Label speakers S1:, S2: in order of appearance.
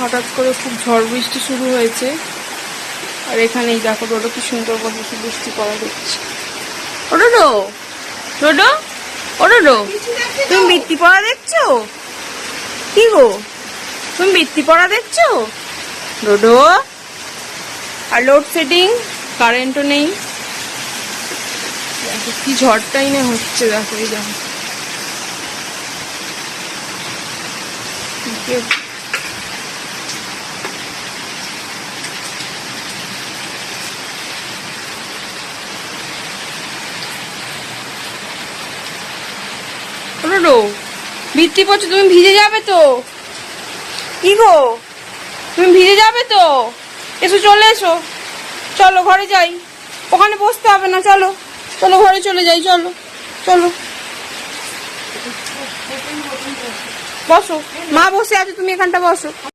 S1: হঠাৎ করে খুব ঝড় বৃষ্টি শুরু হয়েছে। আর এখানেই দেখো ডোডো কি সুন্দর বসে বৃষ্টি পড়া দেখছে। ও ডোডো, ডোডো, ও ডোডো, তুমি বৃষ্টি পড়া দেখছো? কি গো, তুমি বৃষ্টি পড়া দেখছো? ডোডো, আর লোডশেডিং, কারেন্টও নেই। দেখো কি ঝড়টাই না হচ্ছে, দেখো এই দেখো। বৃষ্টি পড়ছে, তুমি ভিজে যাবে তো। কি গো, তুমি ভিজে যাবে তো? এসো, চলে এসো, চলো ঘরে যাই। ওখানে বসতে হবে না, চলো চলো ঘরে চলে যাই, চলো চলো। বসো, মা বসে আছে, তুমি এখানটা বসো।